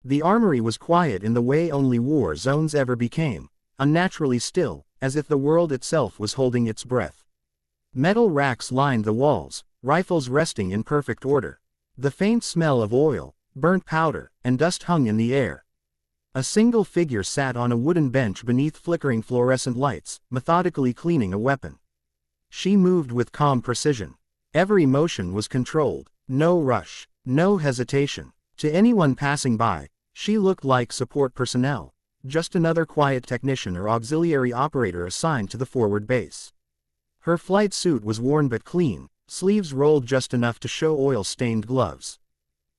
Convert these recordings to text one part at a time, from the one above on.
The armory was quiet in the way only war zones ever became, unnaturally still, as if the world itself was holding its breath. Metal racks lined the walls, rifles resting in perfect order. The faint smell of oil, burnt powder, and dust hung in the air. A single figure sat on a wooden bench beneath flickering fluorescent lights, methodically cleaning a weapon. She moved with calm precision. Every motion was controlled, no rush, no hesitation. To anyone passing by, she looked like support personnel, just another quiet technician or auxiliary operator assigned to the forward base. Her flight suit was worn but clean, sleeves rolled just enough to show oil-stained gloves.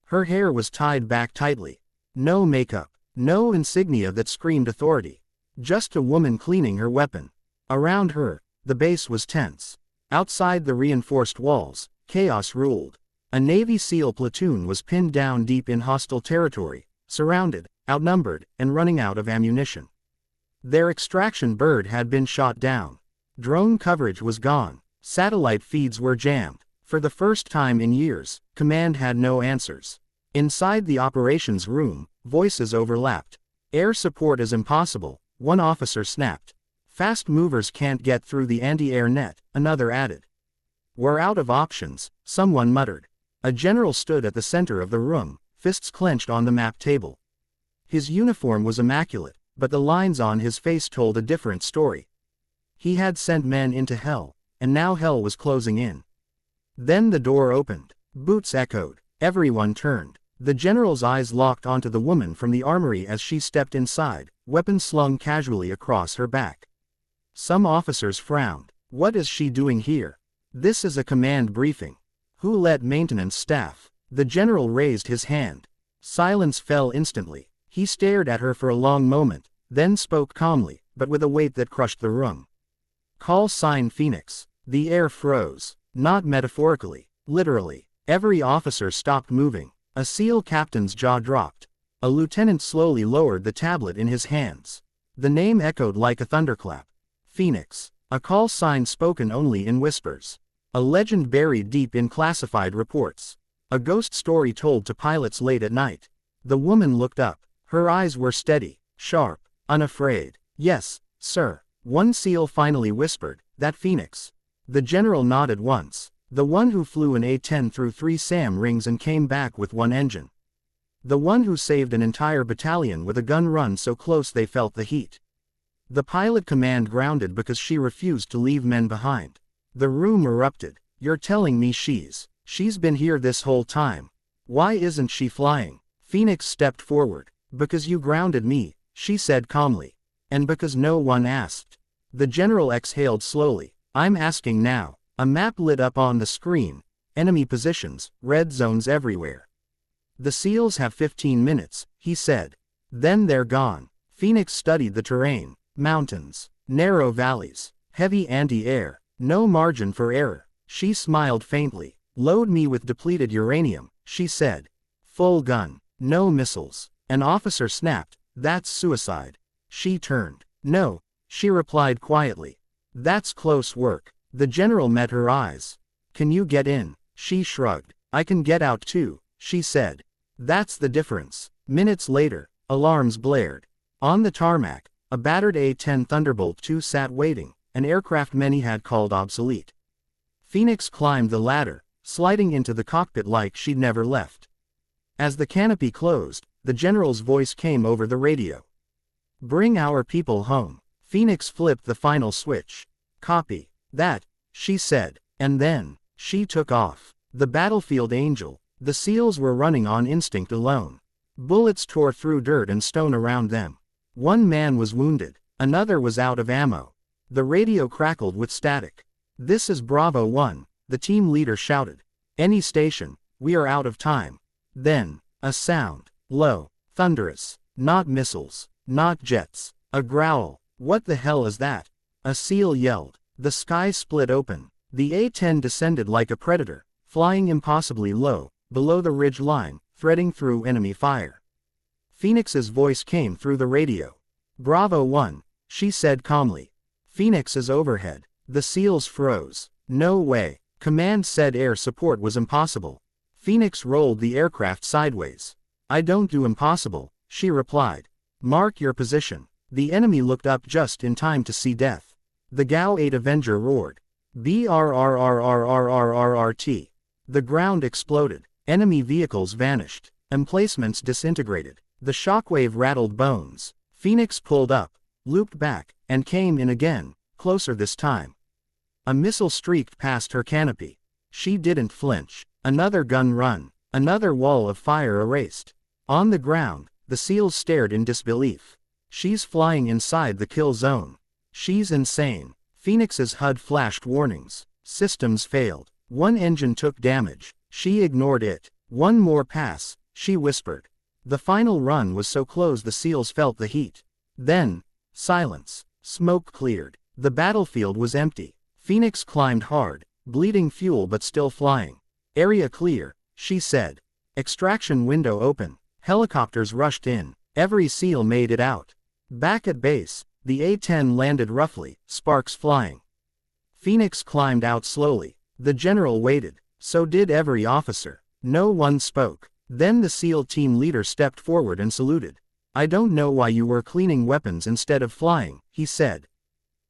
Her hair was tied back tightly. No makeup, no insignia that screamed authority. Just a woman cleaning her weapon. Around her, the base was tense. Outside the reinforced walls, chaos ruled. A Navy SEAL platoon was pinned down deep in hostile territory, surrounded, outnumbered, and running out of ammunition. Their extraction bird had been shot down. Drone coverage was gone. Satellite feeds were jammed. For the first time in years, command had no answers. Inside the operations room, voices overlapped. Air support is impossible, one officer snapped. Fast movers can't get through the anti-air net, another added. We're out of options, someone muttered. A general stood at the center of the room, fists clenched on the map table. His uniform was immaculate, but the lines on his face told a different story. He had sent men into hell, and now hell was closing in. Then the door opened. Boots echoed. Everyone turned. The general's eyes locked onto the woman from the armory as she stepped inside, weapon slung casually across her back. Some officers frowned. What is she doing here? This is a command briefing. Who let maintenance staff? The general raised his hand. Silence fell instantly. He stared at her for a long moment, then spoke calmly, but with a weight that crushed the room. Call sign Phoenix. The air froze. Not metaphorically, literally. Every officer stopped moving. A SEAL captain's jaw dropped. A lieutenant slowly lowered the tablet in his hands. The name echoed like a thunderclap. Phoenix. A call sign spoken only in whispers. A legend buried deep in classified reports. A ghost story told to pilots late at night. The woman looked up. Her eyes were steady, sharp, unafraid. Yes, sir. One SEAL finally whispered, that Phoenix. The general nodded once. The one who flew an A-10 through 3 SAM rings and came back with one engine. The one who saved an entire battalion with a gun run so close they felt the heat. The pilot command grounded because she refused to leave men behind. The room erupted. You're telling me she's been here this whole time? Why isn't she flying? Phoenix stepped forward. Because you grounded me, she said calmly. And because no one asked. The general exhaled slowly. I'm asking now. A map lit up on the screen. Enemy positions, red zones everywhere. The SEALs have 15 minutes, he said. Then they're gone. Phoenix studied the terrain. Mountains, narrow valleys, heavy anti-air, no margin for error. She smiled faintly. Load me with depleted uranium, she said. Full gun, no missiles. An officer snapped, that's suicide. She turned. No, she replied quietly. That's close work. The general met her eyes. Can you get in? She shrugged. I can get out too, she said. That's the difference. Minutes later, alarms blared. On the tarmac, a battered A-10 Thunderbolt II sat waiting, an aircraft many had called obsolete. Phoenix climbed the ladder, sliding into the cockpit like she'd never left. As the canopy closed, the general's voice came over the radio. Bring our people home. Phoenix flipped the final switch. Copy that, she said, and then, she took off. The battlefield angel. The SEALs were running on instinct alone. Bullets tore through dirt and stone around them. One man was wounded, another was out of ammo. The radio crackled with static. This is Bravo 1, the team leader shouted. Any station, we are out of time. Then, a sound, low, thunderous, not missiles, not jets, a growl. What the hell is that? A SEAL yelled. The sky split open. The A-10 descended like a predator, flying impossibly low, below the ridge line, threading through enemy fire. Phoenix's voice came through the radio. Bravo 1, she said calmly. Phoenix is overhead. The SEALs froze. No way. Command said air support was impossible. Phoenix rolled the aircraft sideways. I don't do impossible, she replied. Mark your position. The enemy looked up just in time to see death. The Gao 8 Avenger roared. BRRRRRRRRRT. The ground exploded. Enemy vehicles vanished. Emplacements disintegrated. The shockwave rattled bones. Phoenix pulled up, looped back, and came in again, closer this time. A missile streaked past her canopy. She didn't flinch. Another gun run. Another wall of fire erased. On the ground, the SEALs stared in disbelief. She's flying inside the kill zone. She's insane. Phoenix's HUD flashed warnings. Systems failed. One engine took damage. She ignored it. One more pass, she whispered. The final run was so close the SEALs felt the heat. Then, silence. Smoke cleared. The battlefield was empty. Phoenix climbed hard, bleeding fuel but still flying. Area clear, she said. Extraction window open. Helicopters rushed in. Every SEAL made it out. Back at base, the A-10 landed roughly, sparks flying. Phoenix climbed out slowly. The general waited. So did every officer. No one spoke. Then the SEAL team leader stepped forward and saluted. I don't know why you were cleaning weapons instead of flying, he said.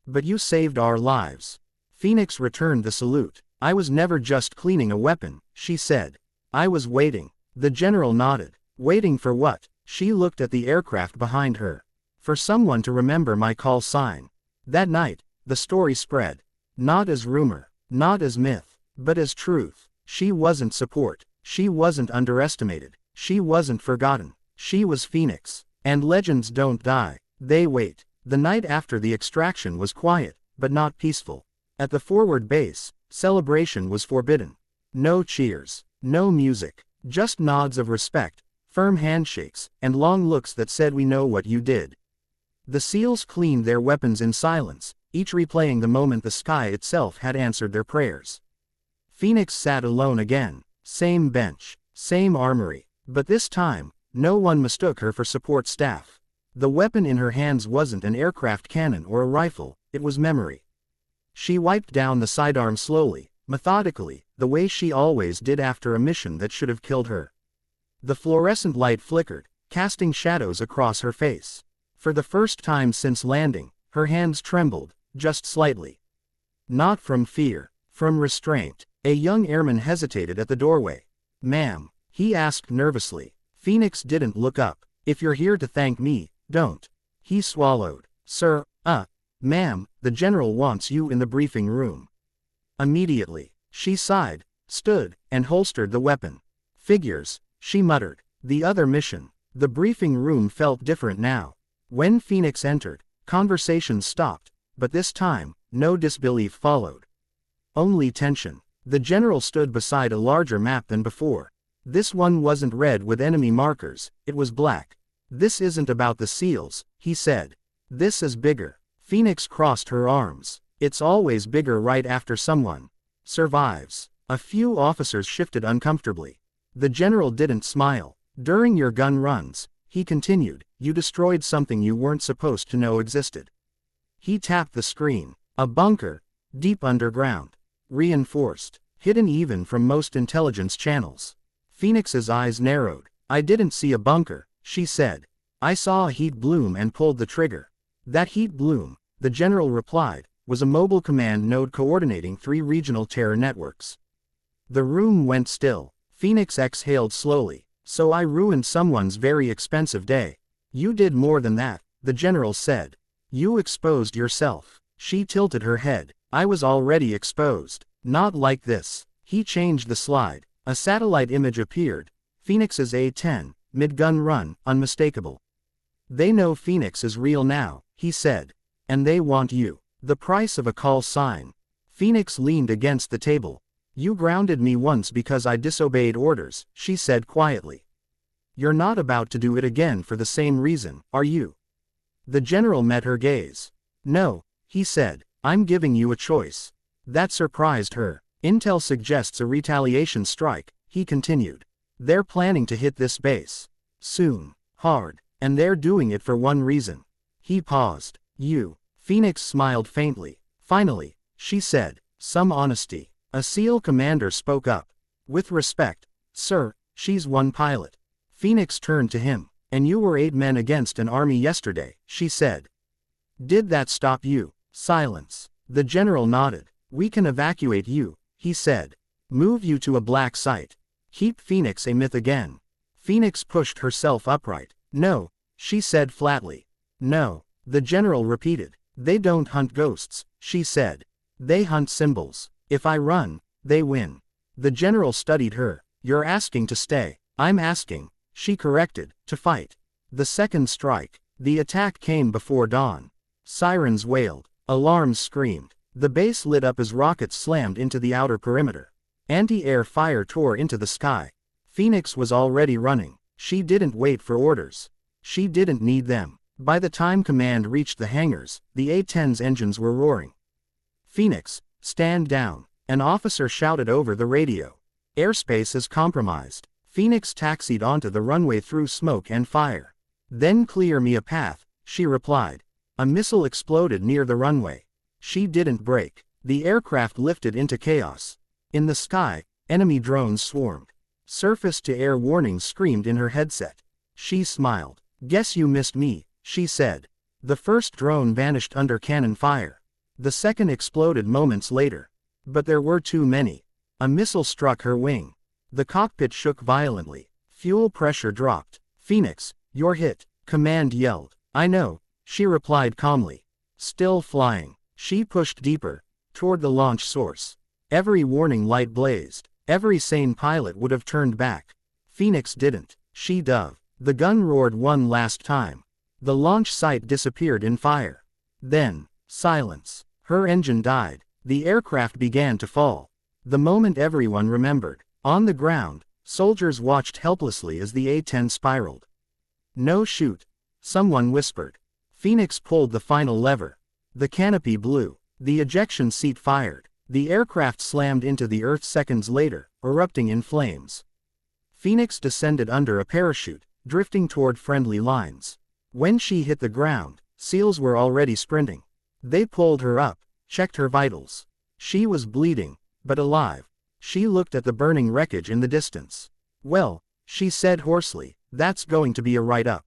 But you saved our lives. Phoenix returned the salute. I was never just cleaning a weapon, she said. I was waiting. The general nodded. Waiting for what? She looked at the aircraft behind her. For someone to remember my call sign. That night, the story spread. Not as rumor, not as myth, but as truth. She wasn't support. She wasn't underestimated. She wasn't forgotten. She was Phoenix. And legends don't die. They wait. The night after the extraction was quiet, but not peaceful. At the forward base, celebration was forbidden. No cheers. No music. Just nods of respect, firm handshakes, and long looks that said we know what you did. The SEALs cleaned their weapons in silence, each replaying the moment the sky itself had answered their prayers. Phoenix sat alone again. Same bench, same armory, but this time, no one mistook her for support staff. The weapon in her hands wasn't an aircraft cannon or a rifle, it was memory. She wiped down the sidearm slowly, methodically, the way she always did after a mission that should have killed her. The fluorescent light flickered, casting shadows across her face. For the first time since landing, her hands trembled, just slightly. Not from fear, from restraint. A young airman hesitated at the doorway. Ma'am, he asked nervously. Phoenix didn't look up. If you're here to thank me, don't. He swallowed. Sir, ma'am, the general wants you in the briefing room. Immediately, she sighed, stood, and holstered the weapon. Figures, she muttered. The other mission. The briefing room felt different now. When Phoenix entered, conversation stopped, but this time, no disbelief followed. Only tension. The general stood beside a larger map than before. This one wasn't red with enemy markers, it was black. This isn't about the SEALs, he said. This is bigger. Phoenix crossed her arms. It's always bigger right after someone survives. A few officers shifted uncomfortably. The general didn't smile. During your gun runs, he continued, you destroyed something you weren't supposed to know existed. He tapped the screen. A bunker, deep underground. Reinforced, hidden even from most intelligence channels. Phoenix's eyes narrowed. I didn't see a bunker, she said. I saw a heat bloom and pulled the trigger. That heat bloom, the general replied, was a mobile command node coordinating 3 regional terror networks. The room went still. Phoenix exhaled slowly. So I ruined someone's very expensive day. You did more than that, the general said. You exposed yourself. She tilted her head. I was already exposed. Not like this. He changed the slide. A satellite image appeared. Phoenix's A-10, mid-gun run, unmistakable. They know Phoenix is real now, he said. And they want you. The price of a call sign. Phoenix leaned against the table. You grounded me once because I disobeyed orders, she said quietly. You're not about to do it again for the same reason, are you? The general met her gaze. No, he said. I'm giving you a choice. That surprised her. Intel suggests a retaliation strike, he continued. They're planning to hit this base. Soon. Hard. And they're doing it for one reason. He paused. You. Phoenix smiled faintly. Finally, she said, some honesty. A SEAL commander spoke up. With respect, sir, she's one pilot. Phoenix turned to him. And you were 8 men against an army yesterday, she said. Did that stop you? Silence. The general nodded. We can evacuate you, he said. Move you to a black site. Keep Phoenix a myth again. Phoenix pushed herself upright. No, she said flatly. No, the general repeated. They don't hunt ghosts, she said. They hunt symbols. If I run, they win. The general studied her. You're asking to stay. I'm asking, she corrected, to fight. The second strike. The attack came before dawn. Sirens wailed. Alarms screamed. The base lit up as rockets slammed into the outer perimeter. Anti-air fire tore into the sky. Phoenix was already running. She didn't wait for orders. She didn't need them. By the time command reached the hangars, the A-10's engines were roaring. Phoenix, stand down. An officer shouted over the radio. Airspace is compromised. Phoenix taxied onto the runway through smoke and fire. Then clear me a path, she replied. A missile exploded near the runway. She didn't brake. The aircraft lifted into chaos. In the sky, enemy drones swarmed. Surface-to-air warnings screamed in her headset. She smiled. Guess you missed me, she said. The first drone vanished under cannon fire. The second exploded moments later. But there were too many. A missile struck her wing. The cockpit shook violently. Fuel pressure dropped. Phoenix, you're hit, command yelled. I know, she replied calmly. Still flying. She pushed deeper, toward the launch source. Every warning light blazed. Every sane pilot would have turned back. Phoenix didn't. She dove. The gun roared one last time. The launch site disappeared in fire. Then, silence. Her engine died. The aircraft began to fall. The moment everyone remembered. On the ground, soldiers watched helplessly as the A-10 spiraled. No shoot, someone whispered. Phoenix pulled the final lever. The canopy blew. The ejection seat fired. The aircraft slammed into the earth seconds later, erupting in flames. Phoenix descended under a parachute, drifting toward friendly lines. When she hit the ground, SEALs were already sprinting. They pulled her up, checked her vitals. She was bleeding, but alive. She looked at the burning wreckage in the distance. Well, she said hoarsely, that's going to be a write-up.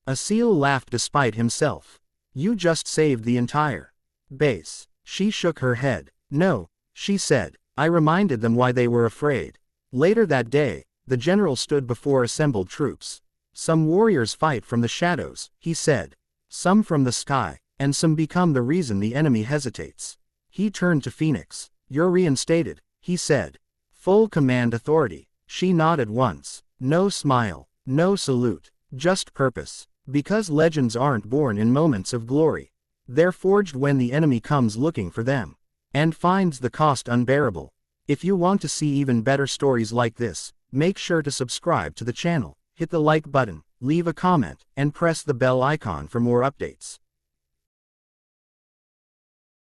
A SEAL laughed despite himself. You just saved the entire base. She shook her head. No, she said. I reminded them why they were afraid. Later that day, the general stood before assembled troops. Some warriors fight from the shadows, he said. Some from the sky, and some become the reason the enemy hesitates. He turned to Phoenix. You're reinstated, he said. Full command authority. She nodded once. No smile, no salute, just purpose. Because legends aren't born in moments of glory. They're forged when the enemy comes looking for them. And finds the cost unbearable. If you want to see even better stories like this, make sure to subscribe to the channel, hit the like button, leave a comment, and press the bell icon for more updates.